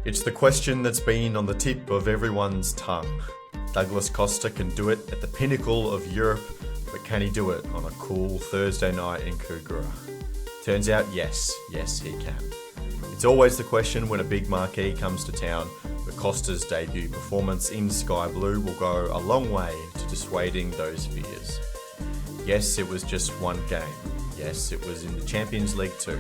It's the question that's been on the tip of everyone's tongue. Douglas Costa can do it at the pinnacle of Europe, but can he do it on a cool Thursday night in Coogara? Turns out yes he can. It's always the question when a big marquee comes to town, but Costa's debut performance in Sky Blue will go a long way to dissuading those fears. Yes, it was just one game. Yes, it was in the Champions League too.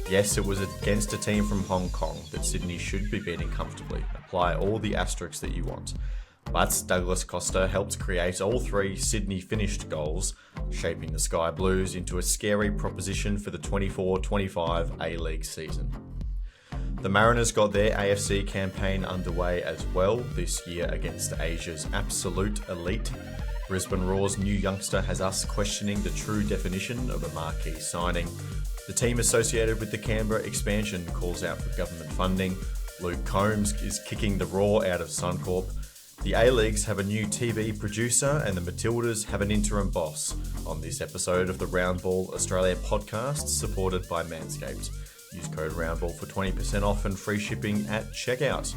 Yes, it was against a team from Hong Kong that Sydney should be beating comfortably. Apply all the asterisks that you want. But Douglas Costa helped create all three Sydney finished goals, shaping the Sky Blues into a scary proposition for the 24-25 A-League season. The Mariners got their AFC campaign underway as well this year against Asia's absolute elite. Brisbane Roar's new youngster has us questioning the true definition of a marquee signing. The team associated with the Canberra expansion calls out for government funding. Luke Combs is kicking the Roar out of Suncorp. The A-Leagues have a new TV producer and the Matildas have an interim boss on this episode of the Roundball Australia podcast, supported by Manscaped. Use code Roundball for 20% off and free shipping at checkout.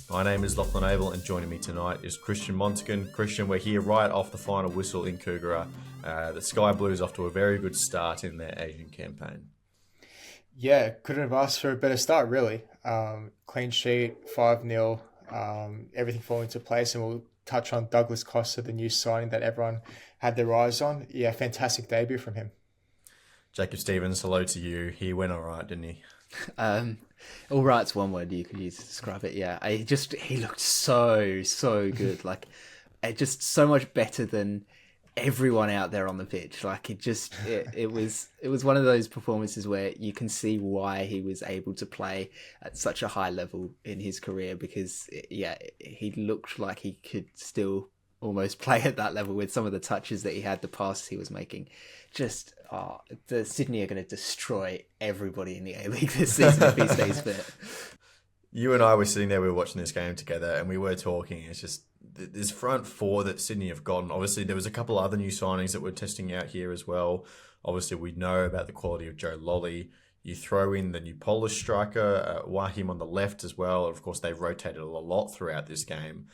My name is Lachlan, Avil, and joining me tonight is Christian Montegan. Christian, we're here right off the final whistle in Coogara. The Sky Blues off to a very good start in their Asian campaign. Yeah, couldn't have asked for a better start, really. Clean sheet, 5-0, everything falling into place, and we'll touch on Douglas Costa, the new signing that everyone had their eyes on. Yeah, fantastic debut from him. Jacob Stevens, hello to you. He went all right, didn't he? All right's one word you could use to describe it. Yeah, he looked so good. Like, just so much better than everyone out there on the pitch. Like, it was one of those performances where you can see why he was able to play at such a high level in his career, because he looked like he could still almost play at that level with some of the touches that he had, the passes he was making. The Sydney are going to destroy everybody in the A-League this season if he stays fit. You and I were sitting there, we were watching this game together, and we were talking. It's just this front four that Sydney have gotten. Obviously, there was a couple other new signings that we're testing out here as well. Obviously, we know about the quality of Joe Lolly. You throw in the new Polish striker, Wahim on the left as well. Of course, they've rotated a lot throughout this game.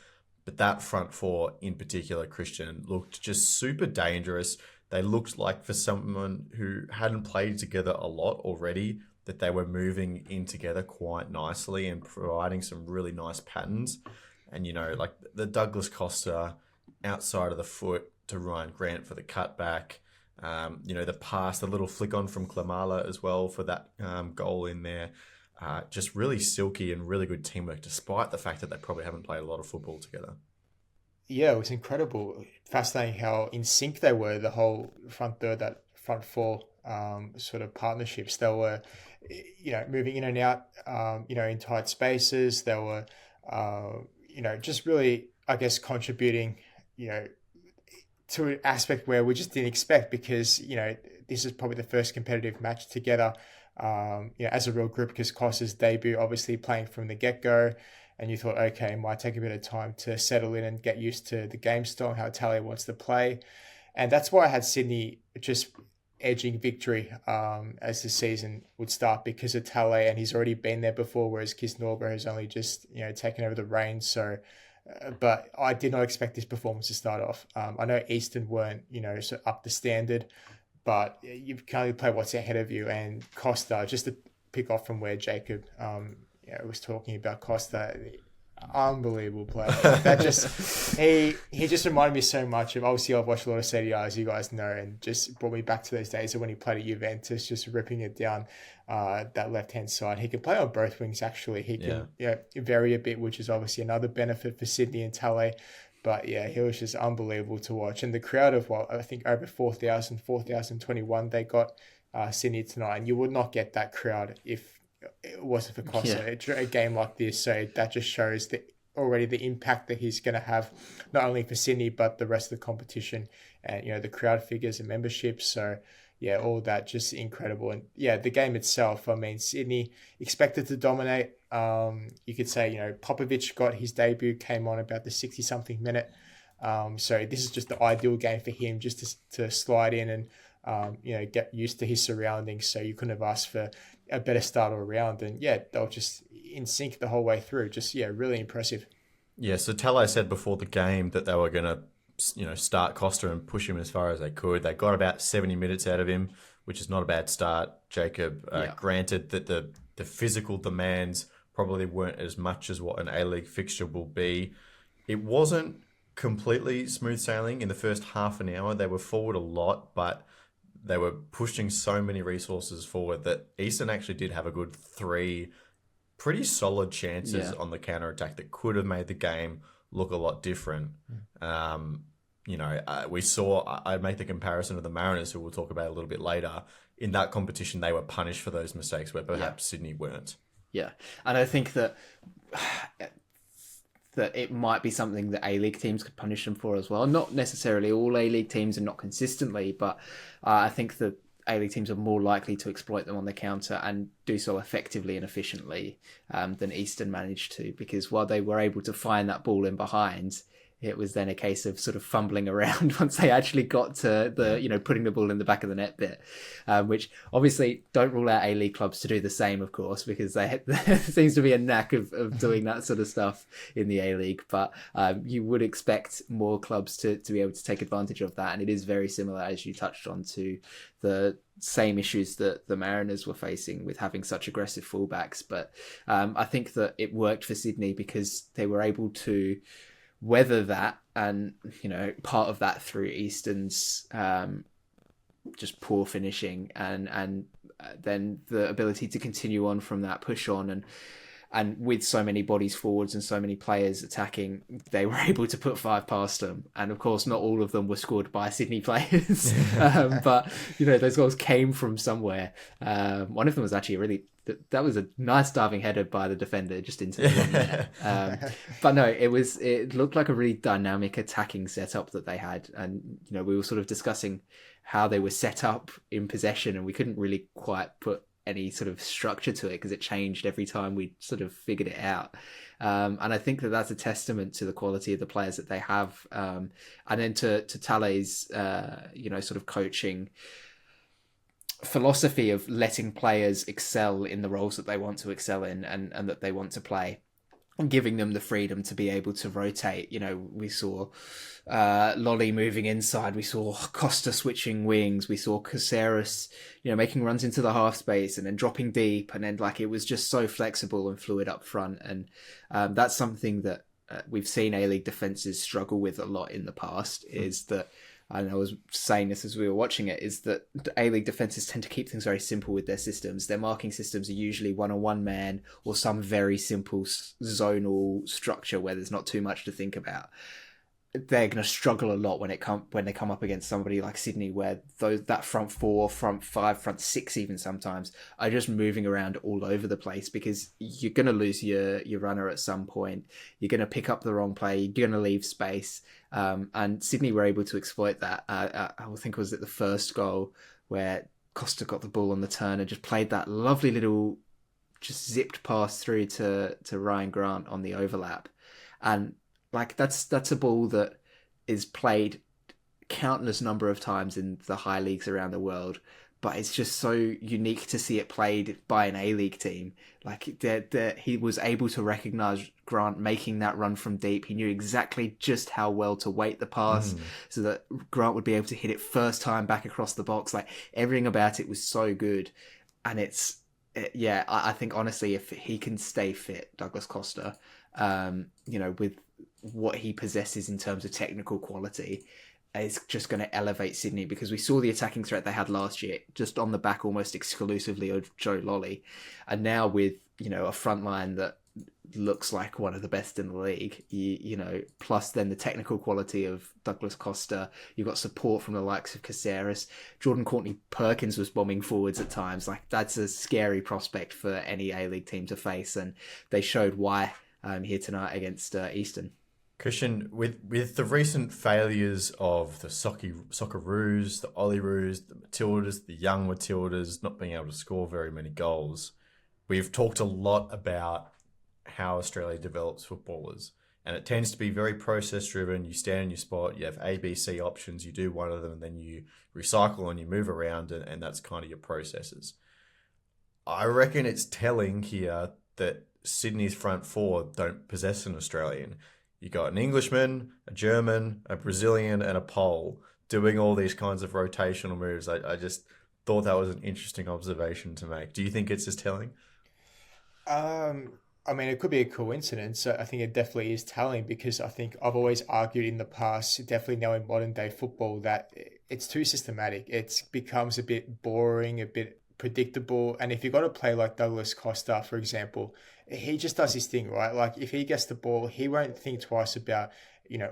But that front four in particular, Christian, looked just super dangerous. They looked like, for someone who hadn't played together a lot already, that they were moving in together quite nicely and providing some really nice patterns. And, like the Douglas Costa outside of the foot to Ryan Grant for the cutback, the pass, the little flick on from Klamala as well for that goal in there. Just really silky and really good teamwork, despite the fact that they probably haven't played a lot of football together. Yeah, it was incredible. Fascinating how in sync they were, the whole front third, that front four sort of partnerships. They were, moving in and out, in tight spaces. They were, just really, I guess, contributing, to an aspect where we just didn't expect, because, this is probably the first competitive match together, as a real group, because Costa's debut, obviously playing from the get-go. And you thought, okay, it might take a bit of time to settle in and get used to the game style, how Italia wants to play. And that's why I had Sydney just edging victory as the season would start, because of Italia, and he's already been there before, whereas Kisnorba has only just, taken over the reins. So, but I did not expect this performance to start off. I know Eastern weren't, so up to standard, but you can only play what's ahead of you. And Costa, just to pick off from where Jacob was talking about Costa, unbelievable player. That just he just reminded me so much of, obviously I've watched a lot of Serie A, as you guys know, and just brought me back to those days of when he played at Juventus, just ripping it down that left hand side. He can play on both wings actually. He can vary a bit, which is obviously another benefit for Sydney and Tale. But yeah, he was just unbelievable to watch. And the crowd of I think over 4,021 they got Sydney tonight, and you would not get that crowd if it wasn't for Costa. A game like this, so that just shows already the impact that he's going to have, not only for Sydney but the rest of the competition, and the crowd figures and memberships. So yeah, all that just incredible. And yeah, the game itself, I mean, Sydney expected to dominate. You could say, Popovic got his debut, came on about the 60-something minute. So this is just the ideal game for him, just to slide in and, get used to his surroundings. So you couldn't have asked for a better start all around. And yeah, they were just in sync the whole way through. Just, yeah, really impressive. Yeah, so Tele said before the game that they were going to, start Costa and push him as far as they could. They got about 70 minutes out of him, which is not a bad start, Jacob. Yeah. Granted that the physical demands probably weren't as much as what an A-League fixture will be. It wasn't completely smooth sailing in the first half an hour. They were forward a lot, but they were pushing so many resources forward that Eastern actually did have a good 3 pretty solid chances on the counter attack that could have made the game look a lot different. We saw, I'd make the comparison of the Mariners, who we'll talk about a little bit later. In that competition, they were punished for those mistakes where perhaps Sydney weren't. Yeah, and I think that it might be something that A-League teams could punish them for as well. Not necessarily all A-League teams and not consistently, but I think that A-League teams are more likely to exploit them on the counter and do so effectively and efficiently than Eastern managed to, because while they were able to find that ball in behind, it was then a case of sort of fumbling around once they actually got to the, putting the ball in the back of the net bit, which obviously don't rule out A-League clubs to do the same, of course, because there seems to be a knack of doing that sort of stuff in the A-League. But you would expect more clubs to be able to take advantage of that. And it is very similar, as you touched on, to the same issues that the Mariners were facing with having such aggressive fullbacks. But I think that it worked for Sydney because they were able to weather that, and part of that through Eastern's just poor finishing and then the ability to continue on from that, push on, and with so many bodies forwards and so many players attacking, they were able to put 5 past them. And of course, not all of them were scored by Sydney players, but those goals came from somewhere. One of them was actually that was a nice diving header by the defender just into the net. But no, it looked like a really dynamic attacking setup that they had. And, we were sort of discussing how they were set up in possession, and we couldn't really quite put any sort of structure to it because it changed every time we sort of figured it out. And I think that that's a testament to the quality of the players that they have. And then to Tale's, sort of coaching philosophy of letting players excel in the roles that they want to excel in and that they want to play, and giving them the freedom to be able to rotate. We saw Lolly moving inside, we saw Costa switching wings, we saw Caceres, making runs into the half space and then dropping deep, and then it was just so flexible and fluid up front. And that's something that we've seen A-League defenses struggle with a lot in the past, is that, and I was saying this as we were watching it, is that A-League defenses tend to keep things very simple with their systems. Their marking systems are usually one-on-one man or some very simple zonal structure where there's not too much to think about. They're going to struggle a lot when they come up against somebody like Sydney, where that front 4, front 5, front 6 even sometimes are just moving around all over the place, because you're going to lose your runner at some point. You're going to pick up the wrong play. You're going to leave space. And Sydney were able to exploit that. I think it was at the first goal where Costa got the ball on the turn and just played that lovely little just zipped pass through to Ryan Grant on the overlap. And that's a ball that is played countless number of times in the high leagues around the world, but it's just so unique to see it played by an A-League team. He was able to recognise Grant making that run from deep. He knew exactly just how well to weight the pass so that Grant would be able to hit it first time back across the box. Everything about it was so good. And I think honestly, if he can stay fit, Douglas Costa, with what he possesses in terms of technical quality, is just going to elevate Sydney, because we saw the attacking threat they had last year just on the back almost exclusively of Joe Lolly, and now with a front line that looks like one of the best in the league, plus then the technical quality of Douglas Costa. You've got support from the likes of Caceres. Jordan Courtney Perkins was bombing forwards at times. That's a scary prospect for any A-League team to face, and they showed why here tonight against Eastern. Christian, with the recent failures of the Socceroos, the Olyroos, the Matildas, the young Matildas not being able to score very many goals, we've talked a lot about how Australia develops footballers. And it tends to be very process-driven. You stand in your spot, you have A, B, C options, you do one of them, and then you recycle and you move around, and that's kind of your processes. I reckon it's telling here that Sydney's front four don't possess an Australian. You got an Englishman, a German, a Brazilian, and a Pole doing all these kinds of rotational moves. I just thought that was an interesting observation to make. Do you think it's as telling? I mean, it could be a coincidence. I think it definitely is telling because I think I've always argued in the past, definitely now in modern day football, that it's too systematic. It becomes a bit boring, a bit predictable. And if you've got a player like Douglas Costa, for example, he just does his thing, right? Like if he gets the ball, he won't think twice about,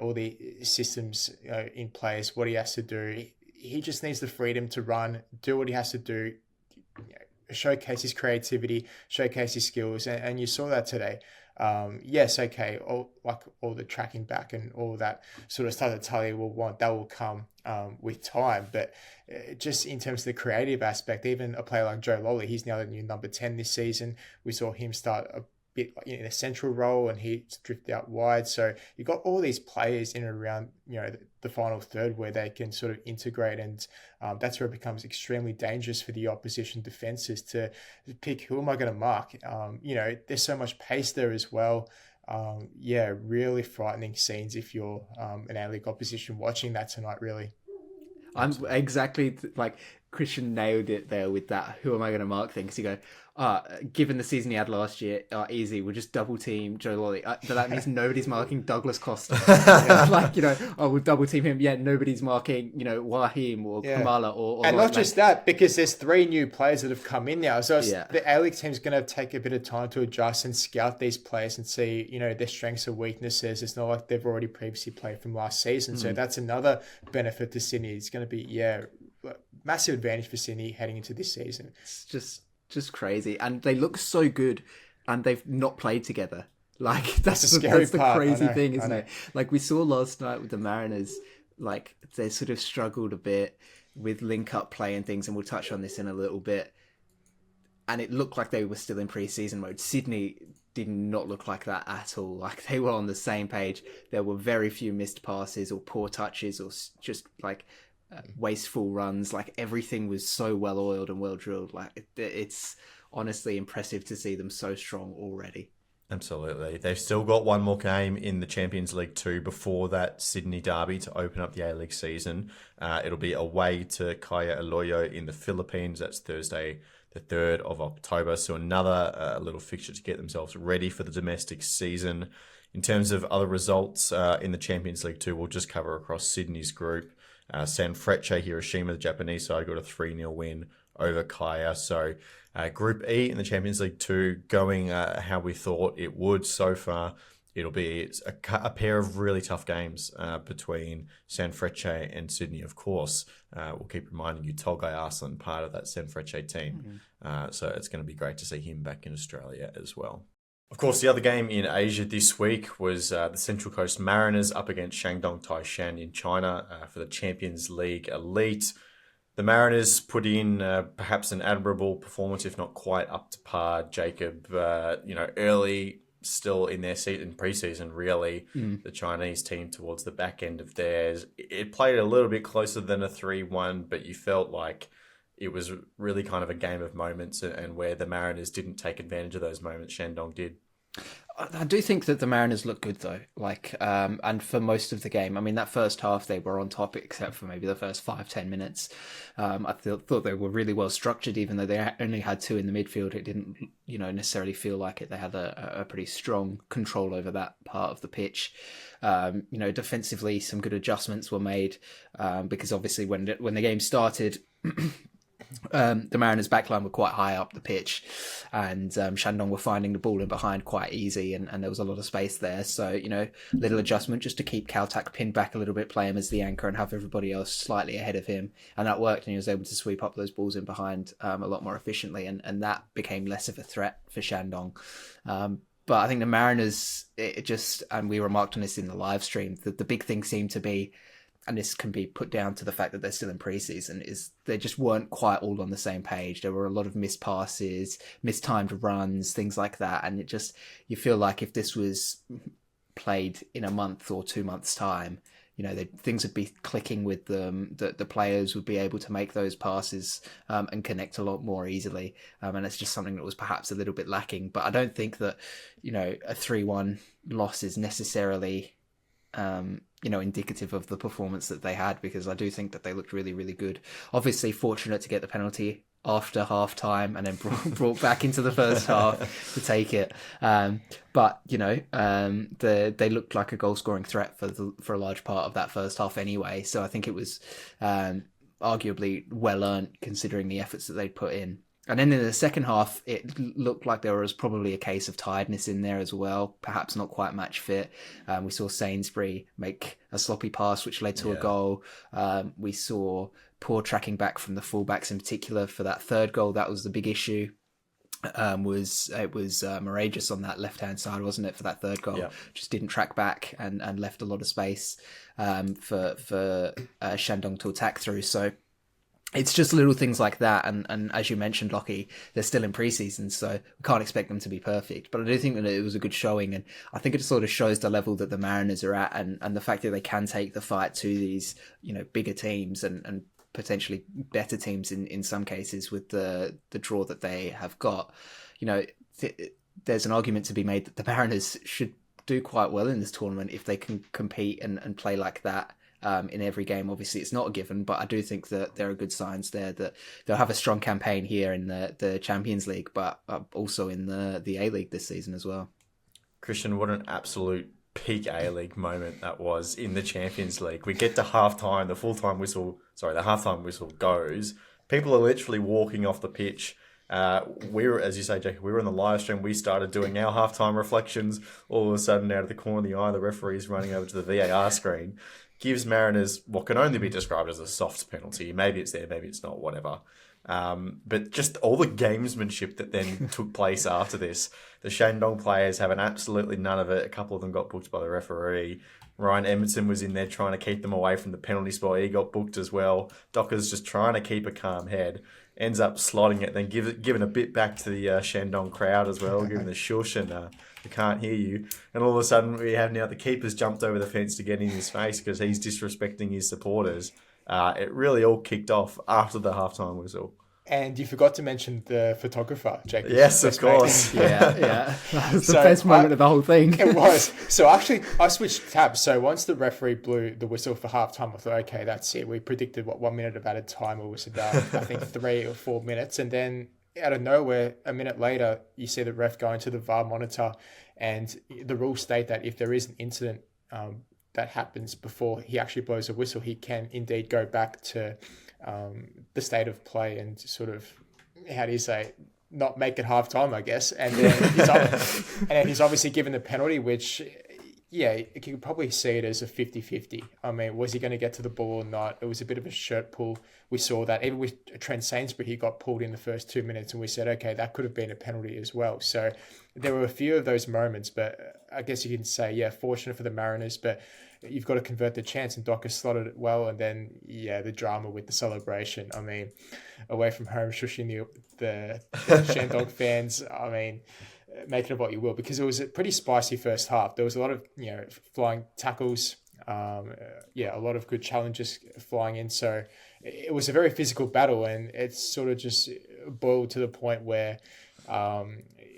all the systems in place, what he has to do. He just needs the freedom to run, do what he has to do, showcase his creativity, showcase his skills, and you saw that today. Yes, okay, all the tracking back and all that sort of stuff that Tully will want, that will come with time. But just in terms of the creative aspect, even a player like Joe Lolly, he's now the new number 10 this season. We saw him start a bit in a central role and he drifted out wide. So you've got all these players in and around, the final third where they can sort of integrate, and that's where it becomes extremely dangerous for the opposition defenses to pick who am I going to mark. There's so much pace there as well. Really frightening scenes if you're an A-League opposition watching that tonight, really. I'm exactly like Christian nailed it there with that who am I going to mark thing, because you go, given the season he had last year, easy, we'll just double team Joe Lolly. But that means nobody's marking Douglas Costa. We'll double team him. Yeah, nobody's marking, Wahim or Kamala or and not just that, because there's 3 new players that have come in now. So the A-League team's going to take a bit of time to adjust and scout these players and see, their strengths and weaknesses. It's not like they've already previously played from last season. So that's another benefit to Sydney. It's going to be, massive advantage for Sydney heading into this season. It's just crazy, and they look so good, and they've not played together. Like that's the crazy thing, isn't it? Like we saw last night with the Mariners, like they sort of struggled a bit with link-up play and things, and we'll touch on this in a little bit. And it looked like they were still in pre-season mode. Sydney did not look like that at all. Like they were on the same page. There were very few missed passes or poor touches or just like wasteful runs. Like everything was so well oiled and well drilled. Like it's honestly impressive to see them so strong already. Absolutely. They've still got one more game in the Champions League 2 before that Sydney derby to open up the A-League season. It'll be away to Kaya Aloyo in the Philippines. That's Thursday, the 3rd of October. So another little fixture to get themselves ready for the domestic season. In terms of other results in the Champions League 2, we'll just cover across Sydney's group. Sanfrecce Hiroshima, the Japanese side, got a 3-0 win over Kaya. So Group E in the Champions League 2 going how we thought it would so far. It'll be a pair of really tough games between Sanfrecce and Sydney, of course. We'll keep reminding you, Tolgay Arslan, part of that Sanfrecce team. So it's going to be great to see him back in Australia as well. Of course, the other game in Asia this week was the Central Coast Mariners up against Shandong Taishan in China for the Champions League Elite. The Mariners put in perhaps an admirable performance, if not quite up to par. Jacob, early still in their season, pre-season, really, the Chinese team towards the back end of theirs. It played a little bit closer than a 3-1, but you felt like it was really kind of a game of moments, and where the Mariners didn't take advantage of those moments, Shandong did. I do think that the Mariners look good though, and for most of the game. I mean, that first half they were on top, except for maybe the first 5-10 minutes. I thought they were really well structured, even though they only had 2 in the midfield. It didn't, necessarily feel like it. They had a pretty strong control over that part of the pitch. Defensively, some good adjustments were made because obviously when the game started. The Mariners' backline were quite high up the pitch, and Shandong were finding the ball in behind quite easy, and there was a lot of space there. So, little adjustment just to keep Kaltak pinned back a little bit, play him as the anchor and have everybody else slightly ahead of him. And that worked, and he was able to sweep up those balls in behind a lot more efficiently, and that became less of a threat for Shandong. But I think the Mariners, and we remarked on this in the live stream, that the big thing seemed to be, and this can be put down to the fact that they're still in pre-season, is they just weren't quite all on the same page. There were a lot of missed passes, mistimed runs, things like that. And you feel like if this was played in a month or 2 months' time, things would be clicking with them, that the players would be able to make those passes and connect a lot more easily. And it's just something that was perhaps a little bit lacking. But I don't think that, a 3-1 loss is necessarily, indicative of the performance that they had, because I do think that they looked really, really good. Obviously, fortunate to get the penalty after half time and then brought back into the first half to take it. But they looked like a goal scoring threat for a large part of that first half anyway. So I think it was arguably well earned considering the efforts that they'd put in. And then in the second half, it looked like there was probably a case of tiredness in there as well, perhaps not quite match fit. We saw Sainsbury make a sloppy pass, which led to a goal. We saw poor tracking back from the fullbacks in particular for that third goal. That was the big issue. It was Moragus on that left-hand side, wasn't it, for that third goal? Yeah. Just didn't track back and left a lot of space for Shandong to attack through. So it's just little things like that. And as you mentioned, Lockie, they're still in pre-season, so we can't expect them to be perfect. But I do think that it was a good showing, and I think it sort of shows the level that the Mariners are at, and the fact that they can take the fight to these, bigger teams and potentially better teams in some cases with the draw that they have got. There's an argument to be made that the Mariners should do quite well in this tournament if they can compete and play like that in every game. Obviously, it's not a given, but I do think that there are good signs there that they'll have a strong campaign here in the Champions League, but also in the A-League this season as well. Christian, what an absolute peak A-League moment that was in the Champions League. We get to halftime, the halftime whistle goes. People are literally walking off the pitch. We were, as you say, Jake, we were on the live stream. We started doing our halftime reflections. All of a sudden, out of the corner of the eye, the referee's running over to the VAR screen. Gives Mariners what can only be described as a soft penalty. Maybe it's there, maybe it's not, whatever. But just all the gamesmanship that then took place after this. The Shandong players having absolutely none of it. A couple of them got booked by the referee. Ryan Edmondson was in there trying to keep them away from the penalty spot. He got booked as well. Docker's just trying to keep a calm head. Ends up slotting it, then giving a bit back to the Shandong crowd as well, giving the shush and we can't hear you. And all of a sudden we have now the keeper's jumped over the fence to get in his face because he's disrespecting his supporters. It really all kicked off after the halftime whistle. And you forgot to mention the photographer, Jake. Yes, of course. Yeah. That was the best moment of the whole thing. It was. So actually, I switched tabs. So once the referee blew the whistle for halftime, I thought, okay, that's it. We predicted 1 minute of added time. It was about, I think, 3 or 4 minutes. And then out of nowhere, a minute later, you see the ref go into the VAR monitor. And the rules state that if there is an incident that happens before he actually blows a whistle, he can indeed go back to the state of play and sort of, how do you say, not make it half time, I guess. And then he's obviously given the penalty, which, yeah, you could probably see it as a 50-50. I mean, was he going to get to the ball or not? It was a bit of a shirt pull. We saw that. Even with Trent Sainsbury, he got pulled in the first 2 minutes and we said, okay, that could have been a penalty as well. So there were a few of those moments, but I guess you can say, yeah, fortunate for the Mariners, but you've got to convert the chance, and Docker slotted it well. And then, yeah, the drama with the celebration. I mean, away from home, shushing the Shandong fans. I mean, make it of what you will, because it was a pretty spicy first half. There was a lot of, flying tackles. A lot of good challenges flying in. So it was a very physical battle, and it's sort of just boiled to the point where,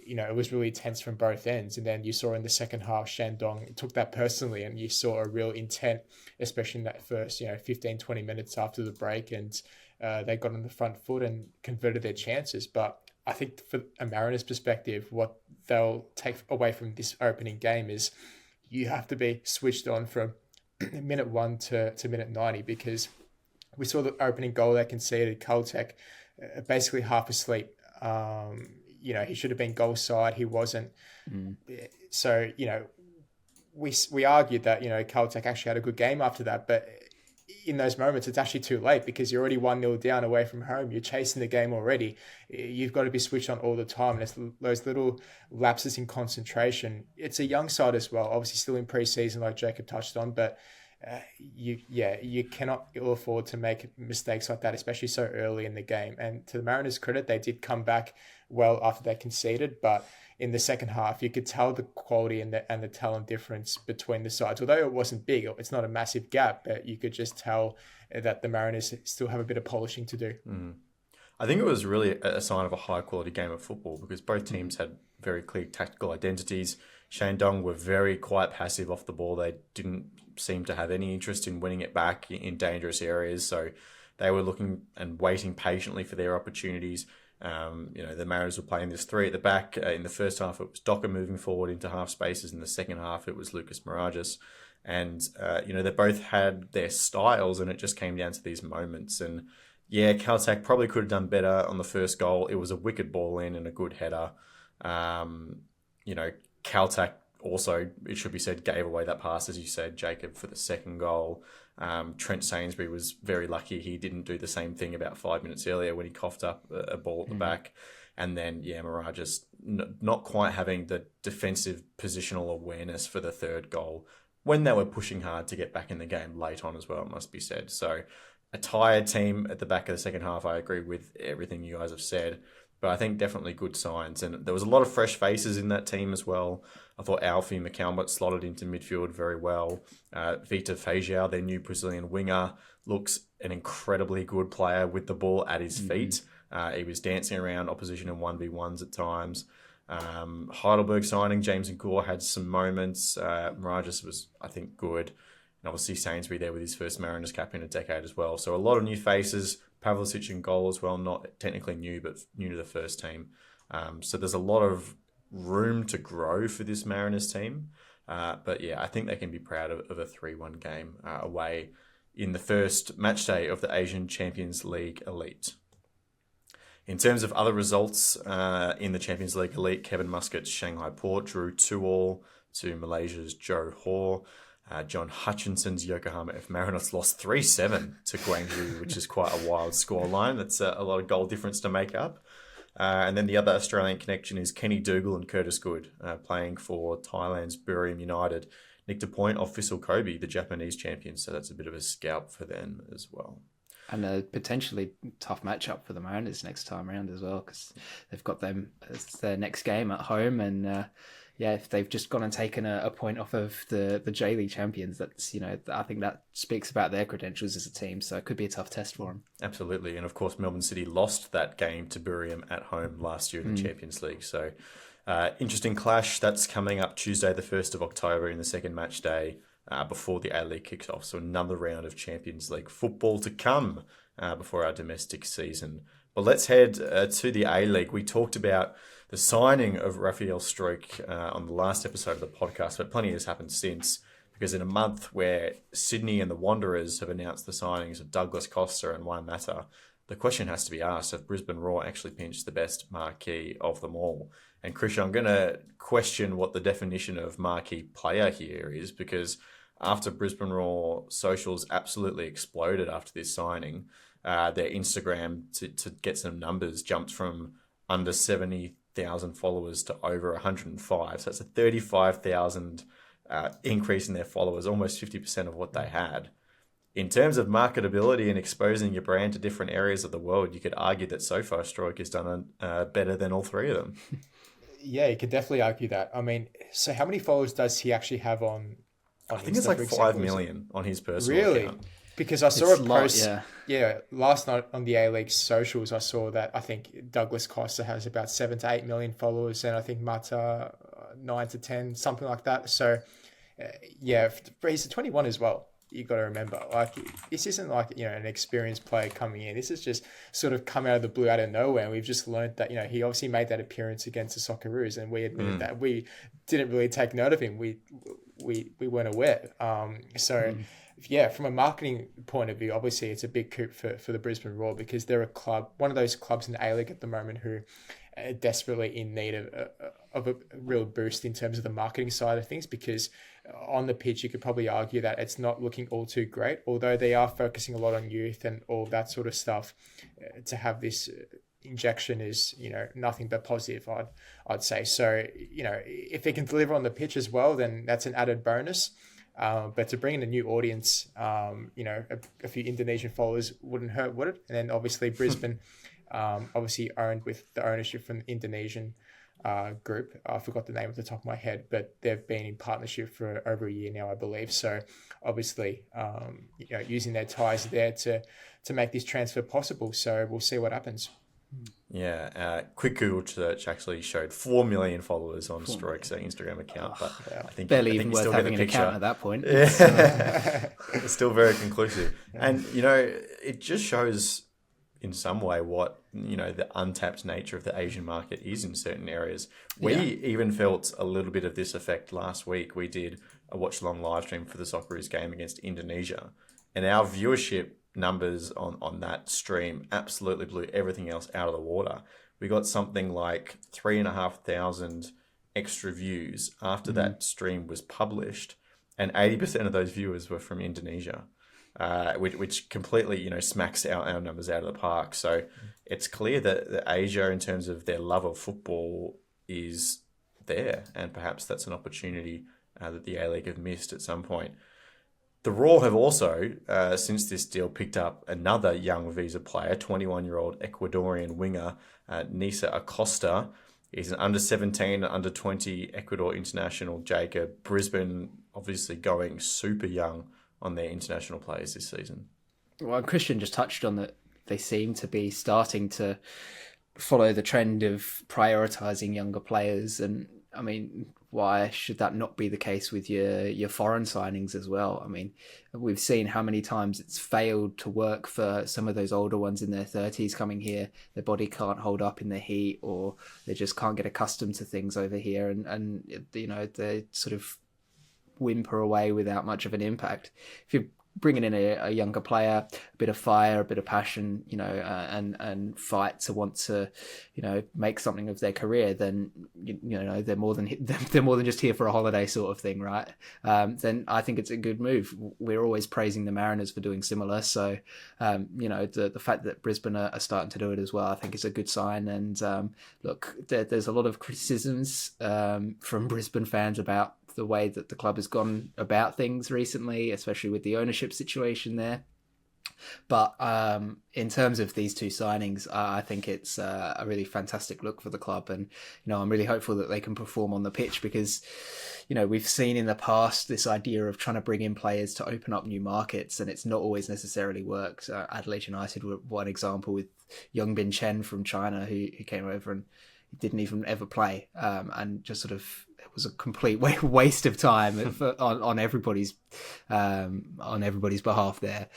it was really tense from both ends. And then you saw in the second half, Shandong took that personally, and you saw a real intent, especially in that first, 15, 20 minutes after the break. And they got on the front foot and converted their chances. But I think for a Mariners perspective, what they'll take away from this opening game is you have to be switched on from minute 1 to minute 90, because we saw the opening goal they conceded, Caltech, basically half asleep. He should have been goal side. He wasn't. So, we argued that, Caltech actually had a good game after that. But in those moments, it's actually too late, because you're already 1-0 down away from home. You're chasing the game already. You've got to be switched on all the time. And it's those little lapses in concentration. It's a young side as well, obviously still in pre-season, like Jacob touched on. But you cannot ill afford to make mistakes like that, especially so early in the game. And to the Mariners' credit, they did come back well after they conceded, but in the second half, you could tell the quality and the talent difference between the sides. Although it wasn't big, it's not a massive gap, but you could just tell that the Mariners still have a bit of polishing to do. I think it was really a sign of a high quality game of football because both teams had very clear tactical identities. Shandong were very quite passive off the ball. They didn't seem to have any interest in winning it back in dangerous areas. So they were looking and waiting patiently for their opportunities. The Mariners were playing this three at the back. In the first half, it was Docker moving forward into half spaces. In the second half, it was Lucas Mirages. And, they both had their styles and it just came down to these moments. And yeah, Caltech probably could have done better on the first goal. It was a wicked ball in and a good header. Caltech also, it should be said, gave away that pass, as you said, Jacob, for the second goal. Trent Sainsbury was very lucky he didn't do the same thing about 5 minutes earlier when he coughed up a ball at the back. And then, Mirage just not quite having the defensive positional awareness for the third goal when they were pushing hard to get back in the game late on as well, it must be said. So a tired team at the back of the second half. I agree with everything you guys have said, but I think definitely good signs. And there was a lot of fresh faces in that team as well. I thought Alfie McCalmont slotted into midfield very well. Vita Feijão, their new Brazilian winger, looks an incredibly good player with the ball at his feet. He was dancing around opposition in 1v1s at times. Heidelberg signing, James Ngor had some moments. Mirages was, I think, good. And obviously Sainsbury there with his first Mariners cap in a decade as well. So a lot of new faces. Pavlicic in goal as well, not technically new, but new to the first team. So there's a lot of room to grow for this Mariners team. But yeah, I think they can be proud of a 3-1 game away in the first match day of the Asian Champions League Elite. In terms of other results in the Champions League Elite, Kevin Muscat's Shanghai Port drew 2-2 to Malaysia's Johor. John Hutchinson's Yokohama F. Mariners lost 3-7 to Guangzhou, which is quite a wild scoreline. That's a lot of goal difference to make up. And then the other Australian connection is Kenny Dougal and Curtis Good, playing for Thailand's Buriram United. Nicked a point off Vissel Kobe, the Japanese champions, so that's a bit of a scalp for them as well. And a potentially tough matchup for the Mariners next time around as well, because they've got them as their next game at home. And if they've just gone and taken a point off of the J-League champions, that's, I think that speaks about their credentials as a team. So it could be a tough test for them. Absolutely. And of course, Melbourne City lost that game to Buriram at home last year in the Champions League. So interesting clash. That's coming up Tuesday, the 1st of October in the second match day. Before the A-League kicks off. So another round of Champions League football to come before our domestic season. But let's head to the A-League. We talked about the signing of Raphael Stroik on the last episode of the podcast, but plenty has happened since, because in a month where Sydney and the Wanderers have announced the signings of Douglas Costa and Juan Mata, the question has to be asked, have Brisbane Roar actually pinched the best marquee of them all? And Christian, I'm going to question what the definition of marquee player here is, because after Brisbane Roar socials absolutely exploded after this signing, their Instagram, to get some numbers, jumped from under 70,000 followers to over 105. So that's a 35,000 increase in their followers, almost 50% of what they had. In terms of marketability and exposing your brand to different areas of the world, you could argue that so far Stroik has done better than all three of them. Yeah, you could definitely argue that. I mean, so how many followers does he actually have on I think it's like 5 million on his personal account. Because I saw a post, last night on the A-League socials, I saw that I think Douglas Costa has about 7 to 8 million followers, and I think Mata 9 to 10, something like that. So, he's 21 as well. You got to remember, like, this isn't like, an experienced player coming in. This is just sort of come out of the blue, out of nowhere. And we've just learned that, he obviously made that appearance against the Socceroos, and we admitted that we didn't really take note of him. We weren't aware. From a marketing point of view, obviously it's a big coup for the Brisbane Roar, because they're a club, one of those clubs in the A-League at the moment who are desperately in need of a real boost in terms of the marketing side of things, because on the pitch, you could probably argue that it's not looking all too great, although they are focusing a lot on youth and all that sort of stuff. To have this injection is, nothing but positive, I'd say. So, if they can deliver on the pitch as well, then that's an added bonus. But to bring in a new audience, a few Indonesian followers wouldn't hurt, would it? And then obviously Brisbane, obviously owned with the ownership from the Indonesian group. I forgot the name off the top of my head, but they've been in partnership for over a year now, I believe. So obviously, using their ties there to make this transfer possible. So we'll see what happens. Yeah, quick Google search actually showed 4 million followers on Stroke's Instagram account, but I think barely you even worth still having get an the picture. account at that point. Yeah. It's still very conclusive. And, it just shows in some way what, the untapped nature of the Asian market is in certain areas. We even felt a little bit of this effect last week. We did a watch-along live stream for the Socceroos game against Indonesia, and our viewership numbers on that stream absolutely blew everything else out of the water. We got something like 3,500 extra views after that stream was published, and 80% of those viewers were from Indonesia, which completely smacks our numbers out of the park. So it's clear that Asia, in terms of their love of football, is there, and perhaps that's an opportunity that the A-League have missed at some point. The Raw have also, since this deal, picked up another young visa player, 21-year-old Ecuadorian winger, Nisa Acosta. He's an under-17, under-20 Ecuador international, Jacob. Brisbane obviously going super young on their international players this season. Well, Christian just touched on that. They seem to be starting to follow the trend of prioritising younger players. And, I mean, why should that not be the case with your foreign signings as well? I mean, we've seen how many times it's failed to work for some of those older ones in their 30s coming here. Their body can't hold up in the heat, or they just can't get accustomed to things over here, and they sort of whimper away without much of an impact. If you're bringing in a younger player, a bit of fire, a bit of passion, and fight to want to, make something of their career, then they're more than just here for a holiday sort of thing, right? Then I think it's a good move. We're always praising the Mariners for doing similar, so the fact that Brisbane are starting to do it as well, I think is a good sign. And look, there's a lot of criticisms from Brisbane fans about the way that the club has gone about things recently, especially with the ownership situation there. But in terms of these two signings, I think it's a really fantastic look for the club. And, I'm really hopeful that they can perform on the pitch, because, we've seen in the past this idea of trying to bring in players to open up new markets, and it's not always necessarily worked. Adelaide United were one example, with Yongbin Chen from China, who came over and didn't even ever play, and just sort of, it was a complete waste of time on everybody's behalf there.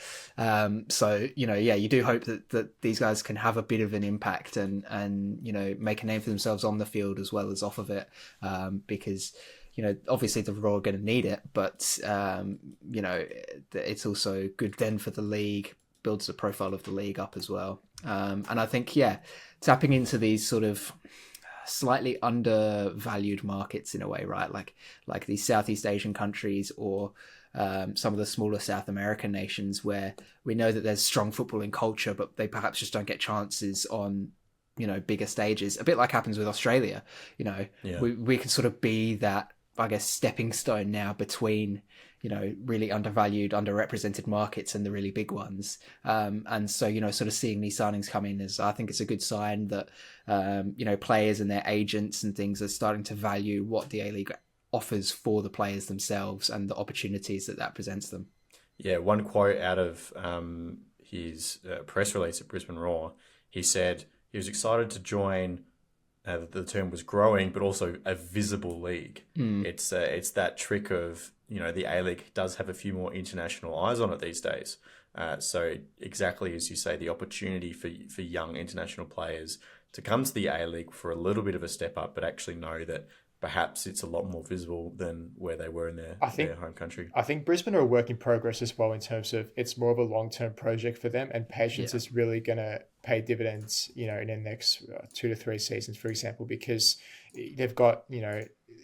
So you do hope that these guys can have a bit of an impact and make a name for themselves on the field as well as off of it, because obviously the Raw are going to need it, but it's also good then for the league, builds the profile of the league up as well. And I think tapping into these sort of slightly undervalued markets in a way, right? Like these Southeast Asian countries, or some of the smaller South American nations, where we know that there's strong footballing culture, but they perhaps just don't get chances on bigger stages. A bit like happens with Australia. We can sort of be that, I guess, stepping stone now between really undervalued, underrepresented markets and the really big ones. And so, sort of seeing these signings come in, I think it's a good sign that, players and their agents and things are starting to value what the A-League offers for the players themselves and the opportunities that presents them. Yeah, one quote out of his press release at Brisbane Raw, he said he was excited to join. The term was growing, but also a visible league. It's that trick of, the A-League does have a few more international eyes on it these days. So exactly as you say, the opportunity for young international players to come to the A-League for a little bit of a step up, but actually know that perhaps it's a lot more visible than where they were in their home country. I think Brisbane are a work in progress as well, in terms of it's more of a long-term project for them, and patience is really going to pay dividends, in the next 2 to 3 seasons, for example, because they've got,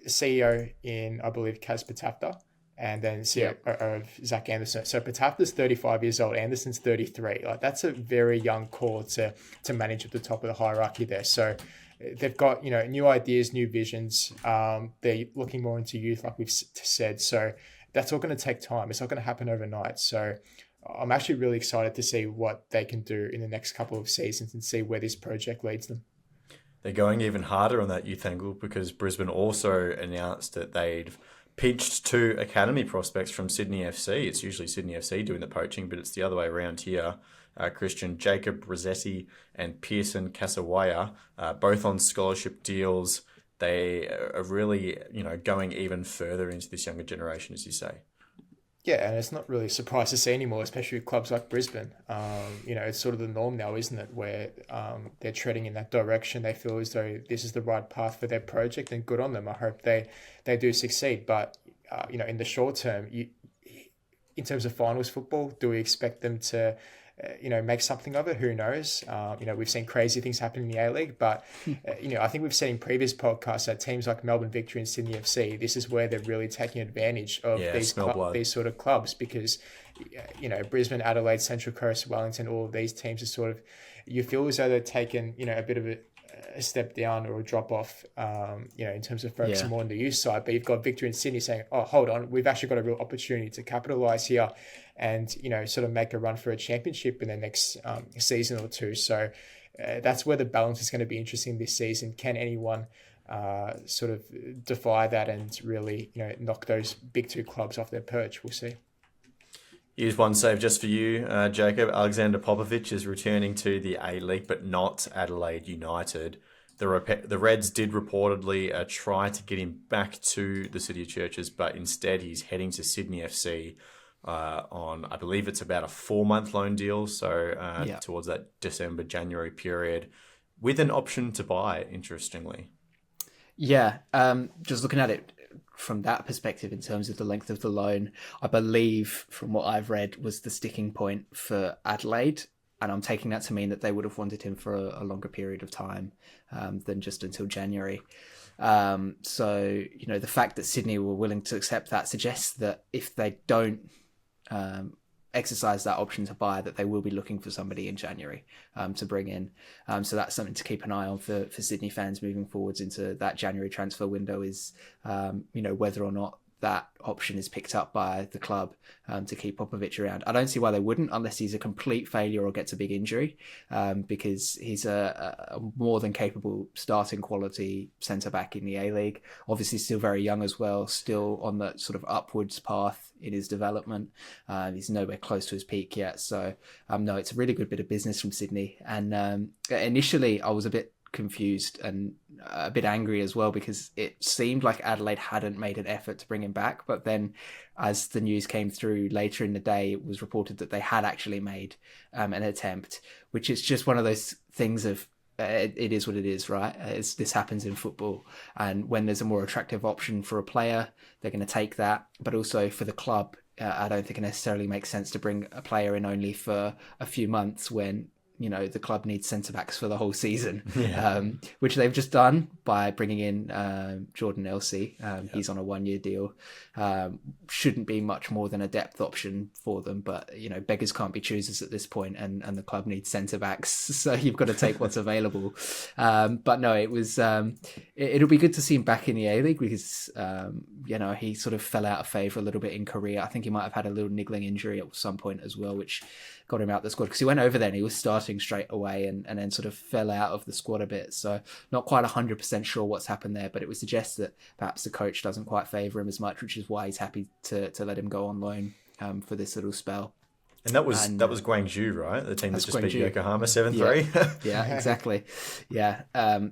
CEO in, I believe, Kaz Patafta, and then CEO of Zach Anderson. So Patafta's 35 years old, Anderson's 33. Like, that's a very young core to manage at the top of the hierarchy there. So they've got, new ideas, new visions. They're looking more into youth, like we've said. So that's all going to take time. It's not going to happen overnight. So I'm actually really excited to see what they can do in the next couple of seasons and see where this project leads them. They're going even harder on that youth angle because Brisbane also announced that they'd pitched 2 academy prospects from Sydney FC. It's usually Sydney FC doing the poaching, but it's the other way around here. Christian Jacob Rossetti and Pearson Casawaya, both on scholarship deals. They are really, going even further into this younger generation, as you say. Yeah, and it's not really a surprise to see anymore, especially with clubs like Brisbane. It's sort of the norm now, isn't it, where they're treading in that direction. They feel as though this is the right path for their project, and good on them. I hope they do succeed. But, in the short term, in terms of finals football, do we expect them to make something of it? Who knows? We've seen crazy things happen in the A-League, but, I think we've seen in previous podcasts that teams like Melbourne Victory and Sydney FC, this is where they're really taking advantage of these sort of clubs because, Brisbane, Adelaide, Central Coast, Wellington, all of these teams are sort of, you feel as though they're taken, a bit of a step down or a drop off, in terms of focusing more on the youth side. But you've got Victory and Sydney saying, oh, hold on, we've actually got a real opportunity to capitalise here and, sort of make a run for a championship in the next season or two. So that's where the balance is going to be interesting this season. Can anyone sort of defy that and really, knock those big 2 clubs off their perch? We'll see. Here's one save just for you, Jacob. Alexander Popovich is returning to the A-League, but not Adelaide United. The Reds did reportedly try to get him back to the City of Churches, but instead he's heading to Sydney FC on, I believe it's about a 4-month loan deal, so towards that December-January period, with an option to buy, interestingly. Yeah, just looking at it from that perspective in terms of the length of the loan, I believe from what I've read was the sticking point for Adelaide, and I'm taking that to mean that they would have wanted him for a longer period of time than just until January. So, the fact that Sydney were willing to accept that suggests that if they don't exercise that option to buy, that they will be looking for somebody in January to bring in. So that's something to keep an eye on for Sydney fans moving forwards into that January transfer window is, whether or not that option is picked up by the club to keep Popovich around. I don't see why they wouldn't, unless he's a complete failure or gets a big injury, because he's a more than capable starting quality centre-back in the A-League. Obviously still very young as well, still on that sort of upwards path in his development. He's nowhere close to his peak yet. So, no, it's a really good bit of business from Sydney. And initially I was a bit confused and a bit angry as well because it seemed like Adelaide hadn't made an effort to bring him back, but then as the news came through later in the day, it was reported that they had actually made an attempt, which is just one of those things of it is what it is, right? This happens in football, and when there's a more attractive option for a player, they're going to take that. But also for the club, I don't think it necessarily makes sense to bring a player in only for a few months when the club needs centre-backs for the whole season, which they've just done by bringing in Jordan Elsey. He's on a 1-year deal. Shouldn't be much more than a depth option for them, but, beggars can't be choosers at this point, and the club needs centre-backs, so you've got to take what's available. But no, it was... it'll be good to see him back in the A-League because, he sort of fell out of favour a little bit in Korea. I think he might have had a little niggling injury at some point as well, which got him out the squad because he went over there and he was starting straight away and then sort of fell out of the squad a bit. So not quite 100% sure what's happened there, but it would suggest that perhaps the coach doesn't quite favour him as much, which is why he's happy to let him go on loan for this little spell. And that was Guangzhou, right? The team that just beat Yokohama 7-3. Yeah, exactly. Yeah.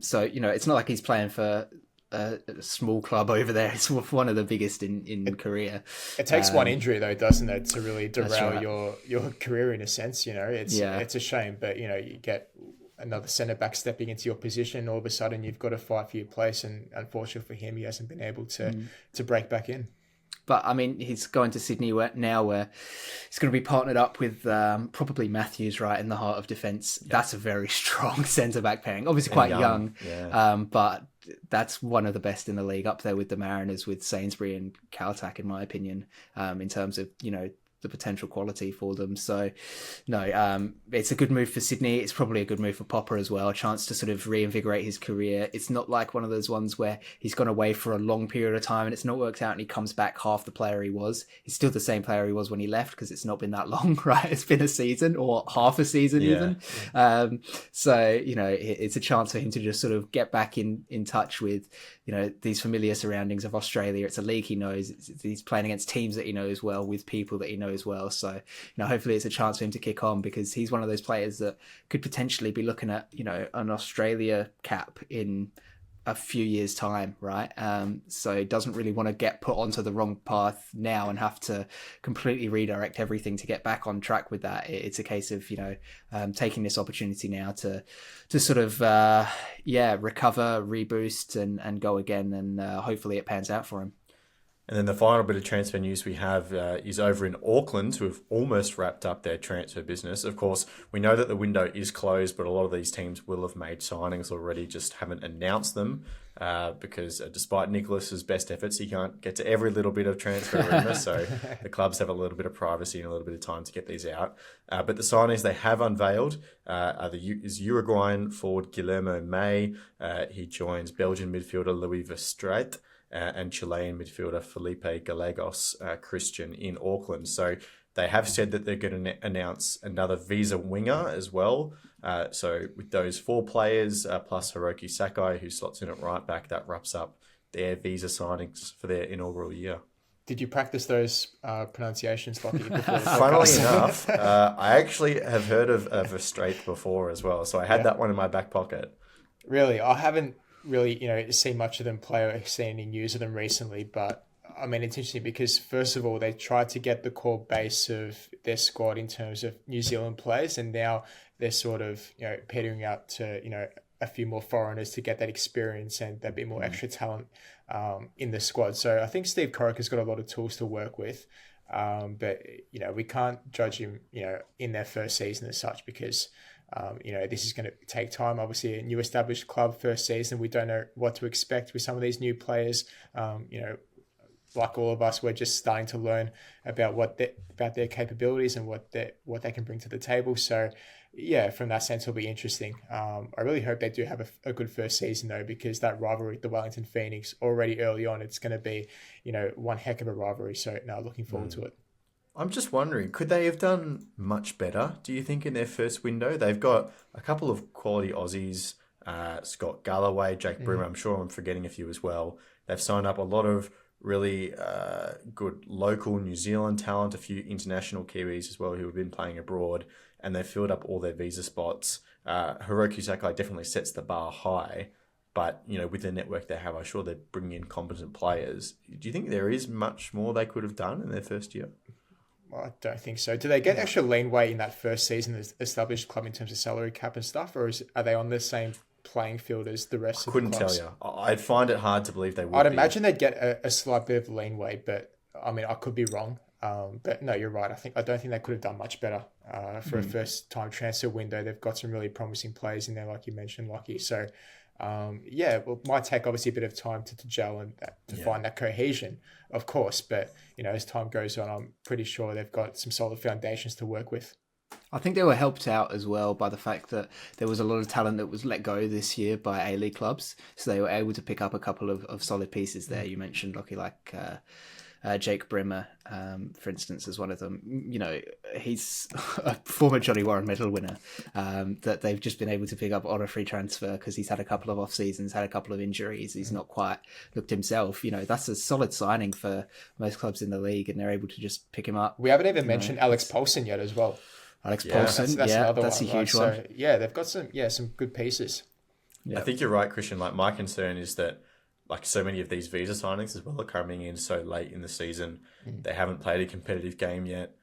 So, it's not like he's playing for a small club over there. It's one of the biggest in Korea. It takes one injury though, doesn't it, to really derail your career in a sense. It's a shame, but you get another centre back stepping into your position, all of a sudden you've got to fight for your place, and unfortunately for him, he hasn't been able to break back in. But I mean, he's going to Sydney now, where he's going to be partnered up with probably Matthews, right, in the heart of defence. Yeah. That's a very strong centre back pairing. Obviously, quite young, but that's one of the best in the league, up there with the Mariners, with Sainsbury and Kaltak, in my opinion, in terms of the potential quality for them. So, no, it's a good move for Sydney. It's probably a good move for Popper as well. A chance to sort of reinvigorate his career. It's not like one of those ones where he's gone away for a long period of time and it's not worked out and he comes back half the player he was. He's still the same player he was when he left because it's not been that long, right? It's been a season or half a season even. So, it's a chance for him to just sort of get back in touch with, these familiar surroundings of Australia. It's a league he knows. He's playing against teams that he knows well with people that he knows well. So, hopefully it's a chance for him to kick on because he's one of those players that could potentially be looking at, an Australia cap in a few years' time, right? So he doesn't really want to get put onto the wrong path now and have to completely redirect everything to get back on track with that. It's a case of, taking this opportunity now to sort of, recover, reboost and go again. And hopefully it pans out for him. And then the final bit of transfer news we have is over in Auckland, who have almost wrapped up their transfer business. Of course, we know that the window is closed, but a lot of these teams will have made signings already, just haven't announced them because despite Nicholas's best efforts, he can't get to every little bit of transfer rumour. So the clubs have a little bit of privacy and a little bit of time to get these out. But the signings they have unveiled is Uruguayan forward Guillermo May. He joins Belgian midfielder Louis Verstraete. And Chilean midfielder Felipe Gallegos Christian in Auckland. So they have said that they're going to announce another visa winger as well. So with those 4 players plus Hiroki Sakai, who slots in at right back, that wraps up their visa signings for their inaugural year. Did you practice those pronunciations, Lockie, before the podcast? Funnily enough, I actually have heard of Verstraete before as well. So I had that one in my back pocket. Really? I haven't really, seen much of them play or seen any news of them recently, but I mean, it's interesting because first of all, they tried to get the core base of their squad in terms of New Zealand players, and now they're sort of, petering out to, a few more foreigners to get that experience and that bit more extra talent in the squad. So I think Steve Corica has got a lot of tools to work with, but, we can't judge him, in their first season as such because this is going to take time. Obviously, a new established club first season. We don't know what to expect with some of these new players. Like all of us, we're just starting to learn about their capabilities and what they can bring to the table. So, yeah, from that sense, it'll be interesting. I really hope they do have a good first season though, because that rivalry, the Wellington Phoenix, already early on, it's going to be one heck of a rivalry. So, now looking forward to it. I'm just wondering, could they have done much better, do you think, in their first window? They've got a couple of quality Aussies, Scott Galloway, Jake Brimmer, I'm sure I'm forgetting a few as well. They've signed up a lot of really good local New Zealand talent, a few international Kiwis as well who have been playing abroad, and they've filled up all their visa spots. Hiroki Sakai definitely sets the bar high, but, with the network they have, I'm sure they're bringing in competent players. Do you think there is much more they could have done in their first year? I don't think so. Do they get extra leeway in that first season as established club in terms of salary cap and stuff, or are they on the same playing field as the rest of the clubs? Couldn't tell you. I'd find it hard to believe they would. I'd imagine they'd get a slight bit of leeway, but I mean, I could be wrong. But no, you're right. I don't think they could have done much better for a first time transfer window. They've got some really promising players in there, like you mentioned, Lockie. So well, might take obviously a bit of time to gel and to find that cohesion, of course. But, as time goes on, I'm pretty sure they've got some solid foundations to work with. I think they were helped out as well by the fact that there was a lot of talent that was let go this year by A-League clubs. So they were able to pick up a couple of solid pieces there. You mentioned, Lockie, like Jake Brimmer, for instance, is one of them. He's a former Johnny Warren medal winner that they've just been able to pick up on a free transfer because he's had a couple of off seasons, had a couple of injuries. He's not quite looked himself. That's a solid signing for most clubs in the league, and they're able to just pick him up. We haven't even mentioned Alex Paulson yet as well. Paulson, that's a huge one. So, they've got some good pieces. Yep. I think you're right, Christian. Like, my concern is that so many of these visa signings as well are coming in so late in the season. They haven't played a competitive game yet.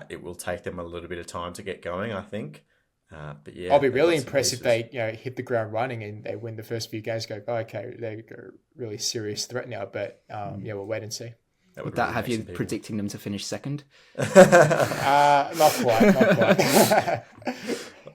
It will take them a little bit of time to get going, I think. But yeah, I'll be really impressed if they hit the ground running and they win the first few games. Go, okay, they're a really serious threat now. But we'll wait and see. Would that have you predicting them to finish second? Not quite.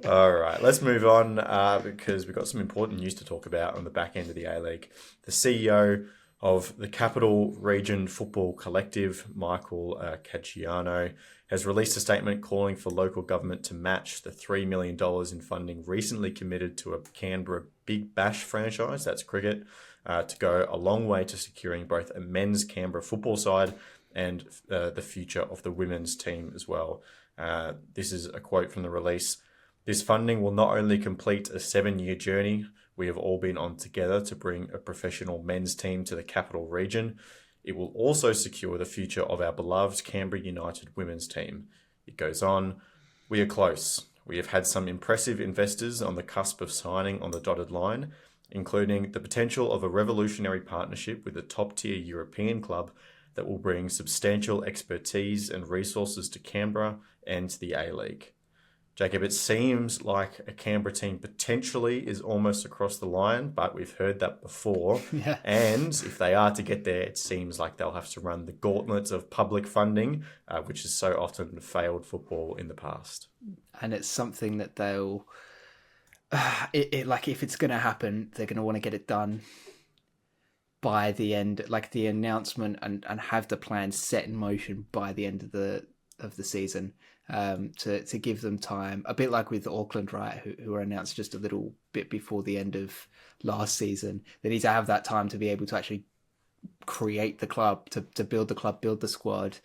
All right, let's move on because we've got some important news to talk about on the back end of the A-League. The CEO of the Capital Region Football Collective, Michael Caggiano, has released a statement calling for local government to match the $3 million in funding recently committed to a Canberra Big Bash franchise, that's cricket, to go a long way to securing both a men's Canberra football side and the future of the women's team as well. This is a quote from the release. "This funding will not only complete a 7-year journey we have all been on together to bring a professional men's team to the capital region, it will also secure the future of our beloved Canberra United women's team." It goes on, "We are close. We have had some impressive investors on the cusp of signing on the dotted line, including the potential of a revolutionary partnership with a top-tier European club that will bring substantial expertise and resources to Canberra and to the A-League." Jacob, it seems like a Canberra team potentially is almost across the line, but we've heard that before. Yeah. And if they are to get there, it seems like they'll have to run the gauntlet of public funding, which has so often failed football in the past. And it's something that they'll... like, if it's going to happen, they're going to want to get it done by the end, like the announcement, and have the plan set in motion by the end of the season, to give them time, a bit like with Auckland, right, who were announced just a little bit before the end of last season. They need to have that time to be able to actually create the club, to build the club, build the squad,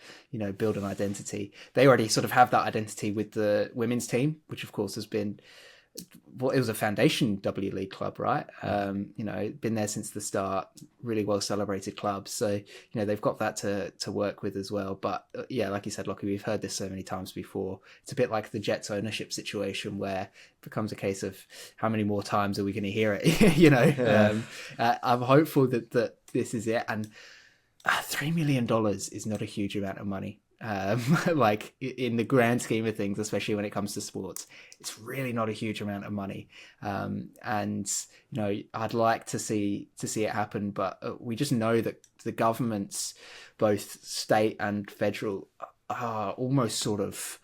build an identity. They already sort of have that identity with the women's team, which of course has been, well, it was a foundation W League club, right? Been there since the start, really well celebrated club. So, they've got that to work with as well. But yeah, like you said, Lockie, we've heard this so many times before. It's a bit like the Jets ownership situation, where it becomes a case of how many more times are we going to hear it? Yeah. I'm hopeful that this is it. And $3 million is not a huge amount of money. Like in the grand scheme of things, especially when it comes to sports, it's really not a huge amount of money. And I'd like to see it happen, but we just know that the governments, both state and federal, are almost sort of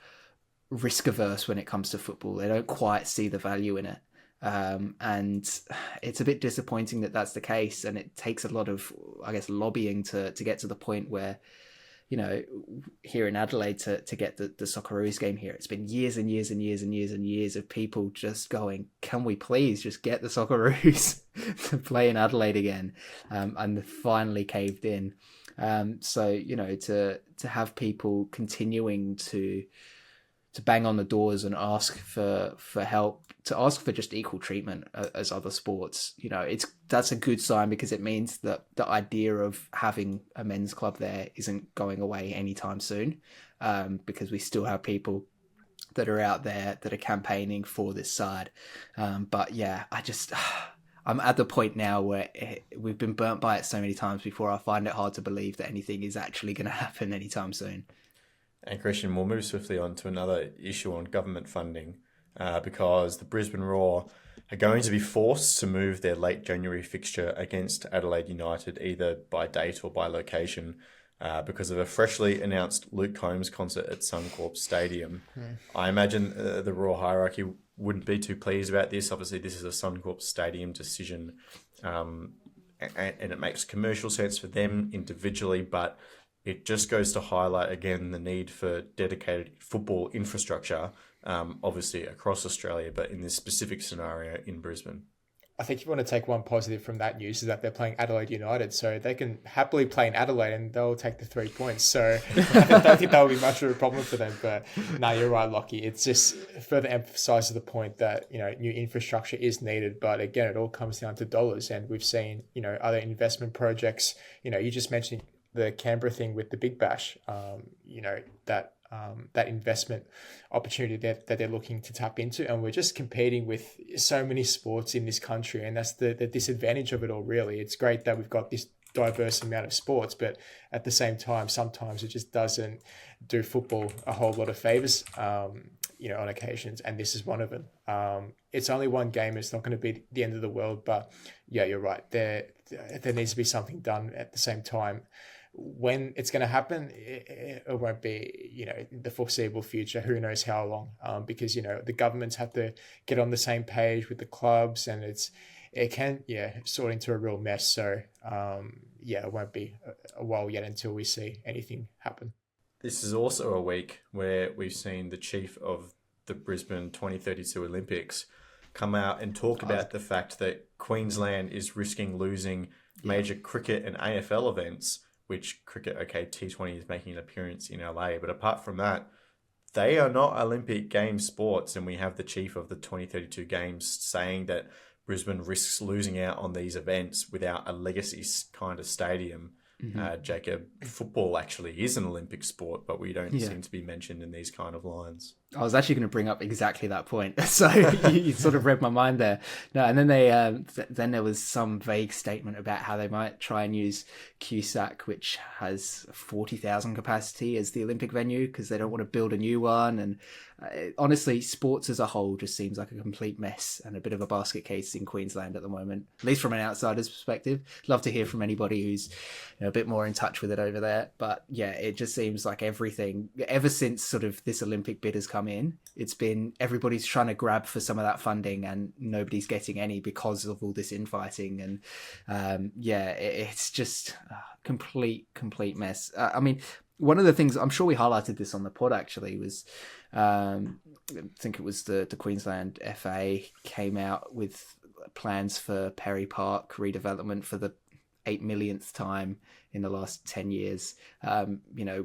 risk averse when it comes to football. They don't quite see the value in it. And it's a bit disappointing that that's the case. And it takes a lot of, I guess, lobbying to get to the point where, here in Adelaide to get the Socceroos game here, it's been years and years and years and years and years of people just going, can we please just get the Socceroos to play in Adelaide again? And they finally caved in. So, to have people continuing to bang on the doors and ask for help, to ask for just equal treatment as other sports, that's a good sign, because it means that the idea of having a men's club there isn't going away anytime soon, because we still have people that are out there that are campaigning for this side. But yeah, I'm at the point now where we've been burnt by it so many times before. I find it hard to believe that anything is actually going to happen anytime soon. And Christian, we'll move swiftly on to another issue on government funding, because the Brisbane Roar are going to be forced to move their late January fixture against Adelaide United, either by date or by location, because of a freshly announced Luke Combs concert at Suncorp Stadium. I imagine the Roar hierarchy wouldn't be too pleased about this. Obviously, this is a Suncorp Stadium decision, and it makes commercial sense for them individually, but it just goes to highlight again the need for dedicated football infrastructure, obviously across Australia, but in this specific scenario in Brisbane. I think you want to take one positive from that news is that they're playing Adelaide United, so they can happily play in Adelaide and they'll take the 3 points. So I don't think that will be much of a problem for them. But no, you're right, Lockie. It's just further emphasises the point that new infrastructure is needed, but again, it all comes down to dollars. And we've seen other investment projects. You just mentioned the Canberra thing with the Big Bash, that investment opportunity that they're looking to tap into. And we're just competing with so many sports in this country. And that's the disadvantage of it all, really. It's great that we've got this diverse amount of sports, but at the same time, sometimes it just doesn't do football a whole lot of favors, on occasions. And this is one of them. It's only one game. It's not going to be the end of the world, but yeah, you're right. There needs to be something done at the same time. When it's going to happen, it won't be, the foreseeable future. Who knows how long? Because, the governments have to get on the same page with the clubs, and it can sort into a real mess. So, it won't be a while yet until we see anything happen. This is also a week where we've seen the chief of the Brisbane 2032 Olympics come out and talk about the fact that Queensland is risking losing major cricket and AFL events, which cricket, okay, T20 is making an appearance in LA, but apart from that, they are not Olympic Games sports, and we have the chief of the 2032 Games saying that Brisbane risks losing out on these events without a legacy kind of stadium. Jacob, football actually is an Olympic sport, but we don't seem to be mentioned in these kind of lines. I was actually going to bring up exactly that point. So you sort of read my mind there. No, and then then there was some vague statement about how they might try and use QSAC, which has 40,000 capacity, as the Olympic venue because they don't want to build a new one. And honestly, sports as a whole just seems like a complete mess and a bit of a basket case in Queensland at the moment, at least from an outsider's perspective. Love to hear from anybody who's a bit more in touch with it over there. But yeah, it just seems like everything, ever since sort of this Olympic bid has come in, it's been everybody's trying to grab for some of that funding and nobody's getting any because of all this infighting. And it's just a complete mess. I mean, one of the things, I'm sure we highlighted this on the pod actually, was I think it was the Queensland FA came out with plans for Perry Park redevelopment for the 8 millionth time in the last 10 years,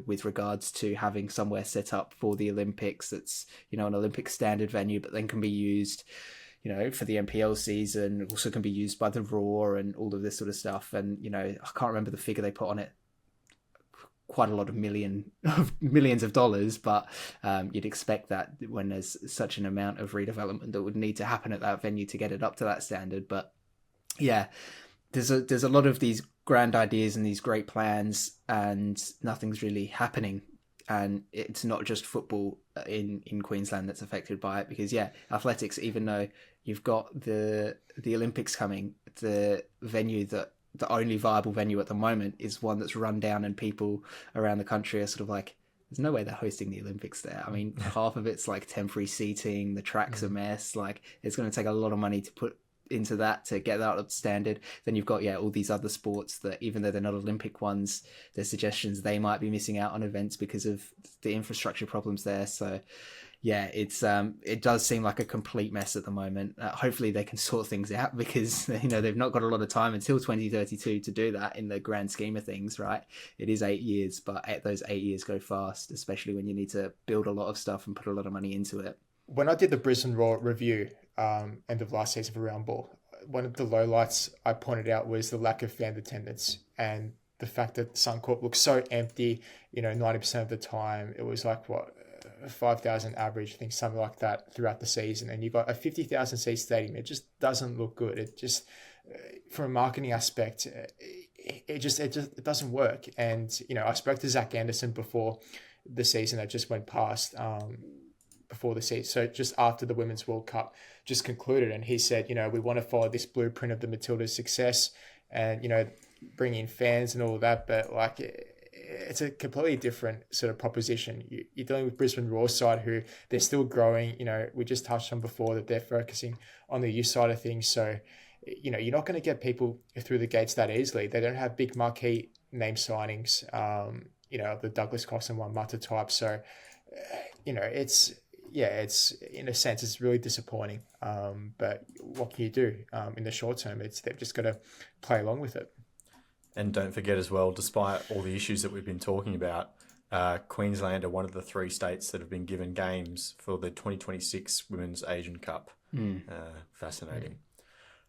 with regards to having somewhere set up for the Olympics that's, an Olympic standard venue, but then can be used, for the NPL season, also can be used by the Raw and all of this sort of stuff. And, I can't remember the figure they put on it, quite a lot of millions of dollars, but you'd expect that when there's such an amount of redevelopment that would need to happen at that venue to get it up to that standard. But yeah, there's a lot of these grand ideas and these great plans, and nothing's really happening. And it's not just football in Queensland that's affected by it, because athletics, even though you've got the Olympics coming, the only viable venue at the moment is one that's run down, and people around the country are sort of like, there's no way they're hosting the Olympics there. I mean, half of it's like temporary seating, the track's a mess, like it's going to take a lot of money to put into that to get that up to standard. Then you've got all these other sports that, even though they're not Olympic ones, there's suggestions they might be missing out on events because of the infrastructure problems there. So it does seem like a complete mess at the moment. Hopefully they can sort things out, because they've not got a lot of time until 2032 to do that in the grand scheme of things, right? It is 8 years, but those 8 years go fast, especially when you need to build a lot of stuff and put a lot of money into it. When I did the Brisbane Raw review end of last season for Round Ball, one of the lowlights I pointed out was the lack of fan attendance and the fact that Suncorp looked so empty. 90% of the time it was like 5,000 average, I think, something like that throughout the season, and you've got a 50,000 seat stadium. It just doesn't look good. It just, from a marketing aspect, it doesn't work. And I spoke to Zach Anderson before the season that just went past, before the season, so just after the Women's World Cup just concluded, and he said, we want to follow this blueprint of the Matildas' success, and bring in fans and all of that, but it's a completely different sort of proposition. You're dealing with Brisbane Raw side, who they're still growing. We just touched on before that they're focusing on the youth side of things. So, you're not going to get people through the gates that easily. They don't have big marquee name signings, the Douglas Costa and Mata type. So, it's in a sense, it's really disappointing. But what can you do in the short term? They've just got to play along with it. And don't forget as well, despite all the issues that we've been talking about, Queensland are one of the 3 states that have been given games for the 2026 Women's Asian Cup. Fascinating.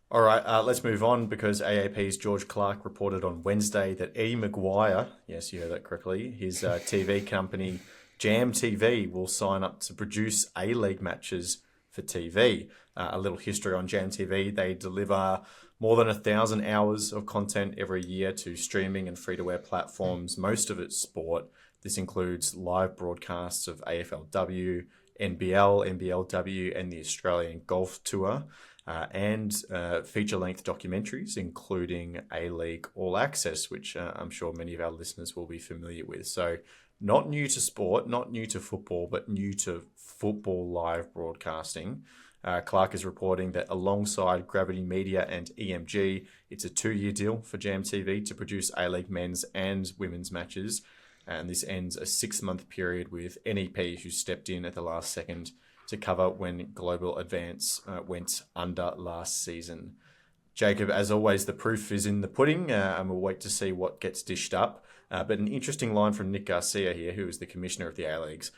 All right, let's move on, because AAP's George Clark reported on Wednesday that Eddie Maguire, yes, you heard that correctly, his TV company Jam TV will sign up to produce A-League matches for TV. A little history on Jam TV: they deliver more than 1,000 hours of content every year to streaming and free-to-air platforms, most of it's sport. This includes live broadcasts of AFLW, NBL, NBLW, and the Australian Golf Tour, and feature-length documentaries, including A-League All Access, which I'm sure many of our listeners will be familiar with. So not new to sport, not new to football, but new to football live broadcasting. Clark is reporting that alongside Gravity Media and EMG, it's a 2-year deal for Jam TV to produce A-League men's and women's matches. and this ends a 6-month period with NEP, who stepped in at the last second to cover when Global Advance went under last season. Jacob, as always, the proof is in the pudding, and we'll wait to see what gets dished up. But an interesting line from Nick Garcia here, who is the commissioner of the A-Leagues,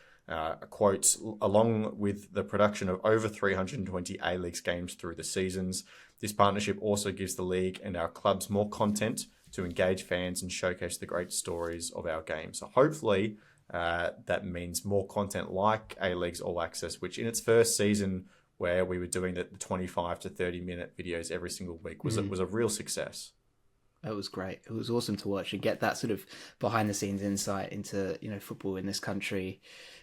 quotes, along with the production of over 320 A-Leagues games through the seasons, this partnership also gives the league and our clubs more content to engage fans and showcase the great stories of our game. So hopefully that means more content like A-Leagues All Access, which in its first season, where we were doing the 25 to 30 minute videos every single week, was a real success. It was great. It was awesome to watch and get that sort of behind the scenes insight into, football in this country.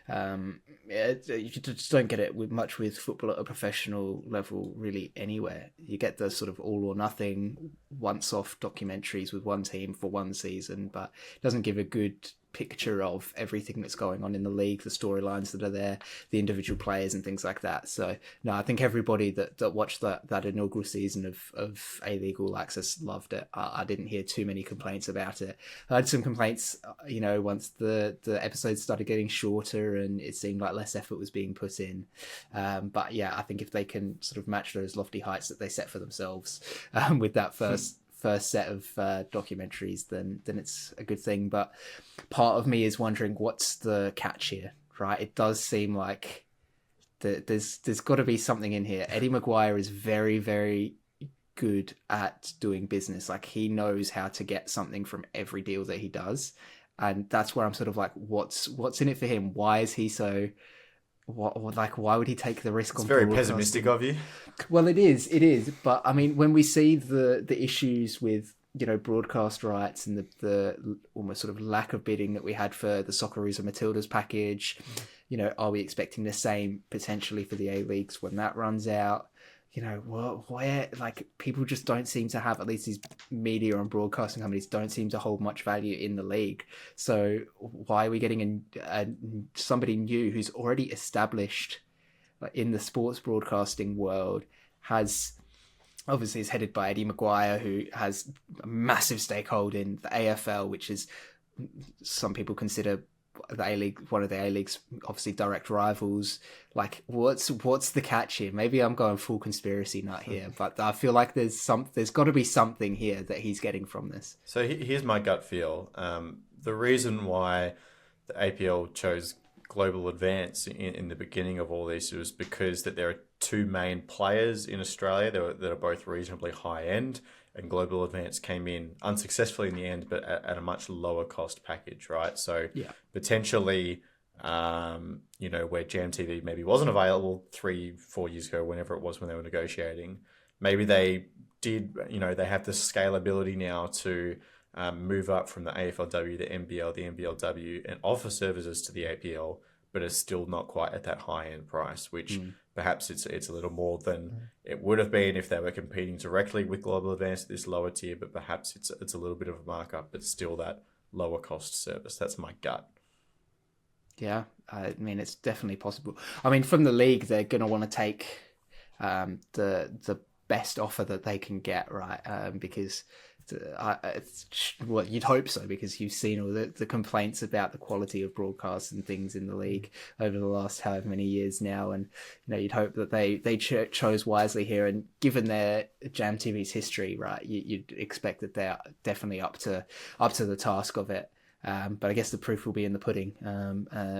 You just don't get it much with football at a professional level really anywhere. You get the sort of all or nothing once off documentaries with one team for one season, but it doesn't give a good picture of everything that's going on in the league, the storylines that are there, the individual players and things like that. So no, I think everybody that watched that inaugural season of A-League All Access loved it. I didn't hear too many complaints about it. I had some complaints, once the episodes started getting shorter and it seemed like less effort was being put in. But yeah, I think if they can sort of match those lofty heights that they set for themselves with that first set of documentaries, then it's a good thing. But part of me is wondering what's the catch here, right? It does seem like there's got to be something in here. Eddie Maguire is very, very good at doing business. Like, he knows how to get something from every deal that he does, and that's where I'm sort of like, what's in it for him? Why is he so... why would he take the risk? It's very pessimistic of you. Well, it is. But I mean, when we see the issues with, broadcast rights and the almost sort of lack of bidding that we had for the Socceroos and Matildas package, are we expecting the same potentially for the A-Leagues when that runs out? Where people just don't seem to have, at least these media and broadcasting companies don't seem to hold much value in the league. So why are we getting somebody new who's already established in the sports broadcasting world, obviously is headed by Eddie Maguire, who has a massive stakehold in the AFL, which is, some people consider the A-League, one of the A-League's obviously direct rivals. Like, what's the catch here? Maybe I'm going full conspiracy nut here, but I feel like there's got to be something here that he's getting from this. So here's my gut feel. The reason why the APL chose Global Advance in the beginning of all this was because that there are two main players in Australia that are both reasonably high end, and Global Advance came in unsuccessfully in the end, but at a much lower cost package, right? So potentially, where Jam TV maybe wasn't available 3-4 years ago, whenever it was when they were negotiating, maybe they did, they have the scalability now to move up from the AFLW, the NBL, the NBLW, and offer services to the APL, but it's still not quite at that high end price, which perhaps it's a little more than it would have been if they were competing directly with Global Advance at this lower tier, but perhaps it's a little bit of a markup, but still that lower cost service. That's my gut. Yeah, I mean, it's definitely possible. I mean, from the league, they're going to want to take the best offer that they can get, right? Because you'd hope so, because you've seen all the complaints about the quality of broadcasts and things in the league over the last however many years now, and you'd hope that they chose wisely here, and given their Jam TV's history, right, you'd expect that they're definitely up to the task of it. But I guess the proof will be in the pudding,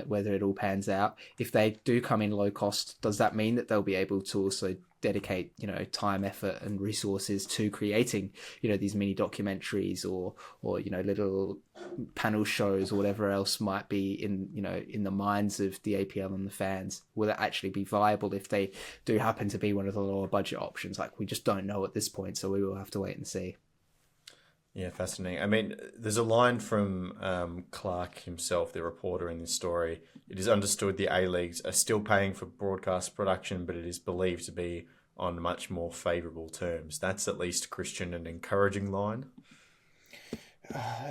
whether it all pans out. If they do come in low cost, does that mean that they'll be able to also dedicate, time, effort and resources to creating, these mini documentaries or little panel shows or whatever else might be in the minds of the APL and the fans? Will it actually be viable if they do happen to be one of the lower budget options? Like, we just don't know at this point, so we will have to wait and see. Yeah, fascinating. I mean, there's a line from Clark himself, the reporter in this story. It is understood the A-Leagues are still paying for broadcast production, but it is believed to be on much more favourable terms. That's at least, Christian, an encouraging line.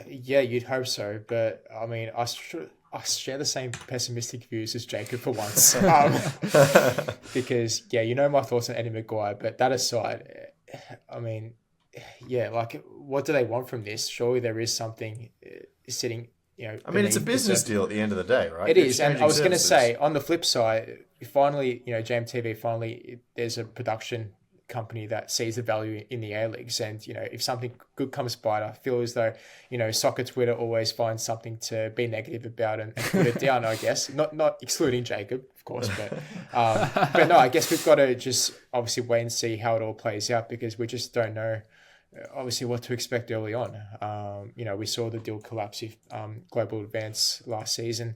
Yeah, you'd hope so. But, I mean, I share the same pessimistic views as Jacob for once. Because, my thoughts on Eddie Maguire. But that aside, I mean... yeah, like, what do they want from this? Surely there is something sitting I mean, it's a business deal at the end of the day, right? It is, and I was going to services. say, on the flip side, finally, JMTV finally, there's a production company that sees the value in the A-Leagues, and if something good comes by it, I feel as though soccer Twitter always finds something to be negative about and put it down. I guess not excluding Jacob, of course, but no, I guess we've got to just obviously wait and see how it all plays out, because we just don't know obviously what to expect early on. We saw the deal collapse with Global Advance last season.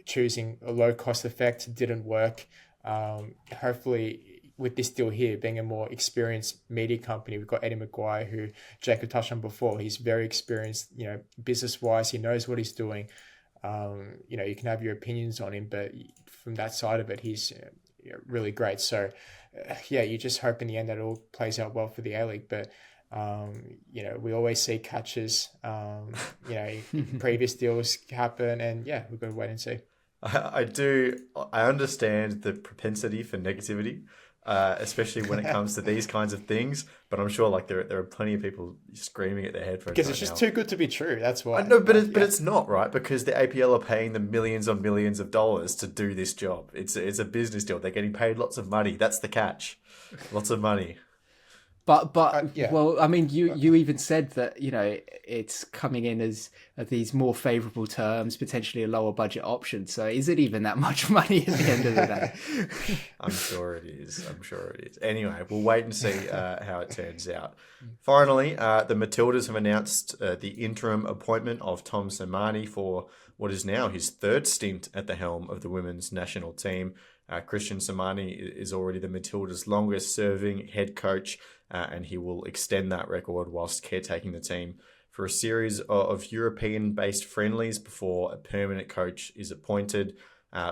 Choosing a low cost effect didn't work. Hopefully with this deal here being a more experienced media company, we've got Eddie Maguire, who Jacob touched on before. He's very experienced, business wise. He knows what he's doing. You can have your opinions on him, but from that side of it, he's really great. So you just hope in the end that it all plays out well for the A-League. But we always see catches, previous deals happen, and we've got to wait and see. I understand the propensity for negativity, especially when it comes to these kinds of things. But I'm sure there are plenty of people screaming at their headphones because it's just too good to be true. That's why. No, but it's not, right? Because the APL are paying them millions on millions of dollars to do this job. It's a business deal. They're getting paid lots of money. That's the catch. Lots of money. But well, I mean, you even said that it's coming in as these more favourable terms, potentially a lower budget option. So is it even that much money at the end of the day? I'm sure it is. Anyway, we'll wait and see how it turns out. Finally, the Matildas have announced the interim appointment of Tom Sermanni for what is now his third stint at the helm of the women's national team. Christian Sermanni is already the Matildas' longest serving head coach, and he will extend that record whilst caretaking the team for a series of European-based friendlies before a permanent coach is appointed.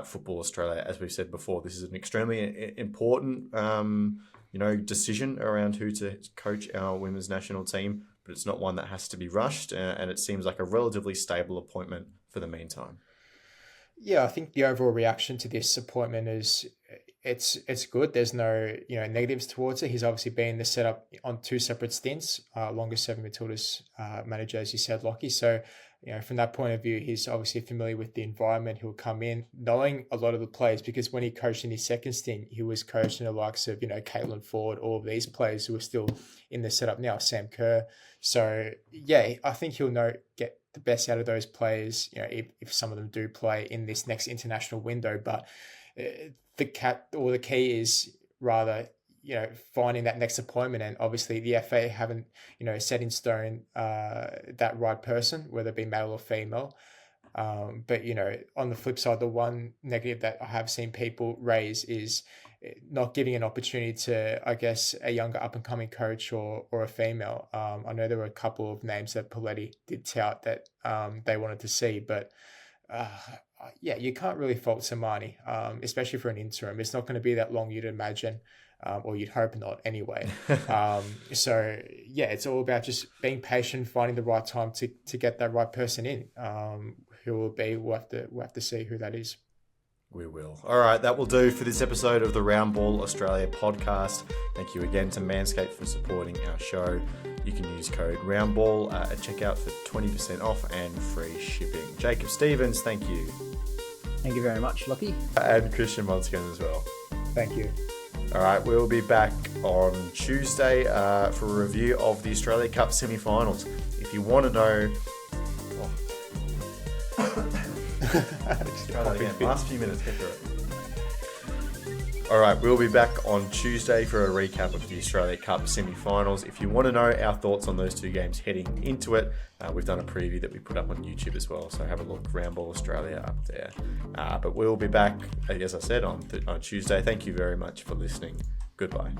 Football Australia, as we've said before, this is an extremely important decision around who to coach our women's national team, but it's not one that has to be rushed, and it seems like a relatively stable appointment for the meantime. Yeah, I think the overall reaction to this appointment is it's good. There's no negatives towards it. He's obviously been the setup on two separate stints, longest serving Matildas manager, as you said, Lockie. So from that point of view, he's obviously familiar with the environment. He'll come in knowing a lot of the players, because when he coached in his second stint, he was coaching the likes of Caitlin Ford, all of these players who are still in the setup now, Sam Kerr. So I think he'll get the best out of those players, if some of them do play in this next international window. But the key is rather finding that next appointment, and obviously the FA haven't set in stone that right person, whether it be male or female. But on the flip side, the one negative that I have seen people raise is not giving an opportunity to, I guess, a younger up-and-coming coach or a female. I know there were a couple of names that Paletti did tout that they wanted to see, but you can't really fault Sermanni, especially for an interim. It's not going to be that long, you'd imagine, or you'd hope not anyway. So it's all about just being patient, finding the right time to get that right person in. Who will be? We'll have to see who that is. We will. All right, that will do for this episode of the Round Ball Australia podcast. Thank you again to Manscaped for supporting our show. You can use code ROUNDBALL at checkout for 20% off and free shipping. Jacob Stevens, thank you. Thank you very much, Lockie. And Christian Montegan as well. Thank you. All right, we'll be back on Tuesday for a review of the Australia Cup semi-finals. If you want to know... Try that again. Last few minutes, get through it. All right, we'll be back on Tuesday for a recap of the Australia Cup semi-finals. If you want to know our thoughts on those two games heading into it, we've done a preview that we put up on YouTube as well, so have a look, Round Ball Australia up there. But we'll be back, as I said, on Tuesday. Thank you very much for listening. Goodbye.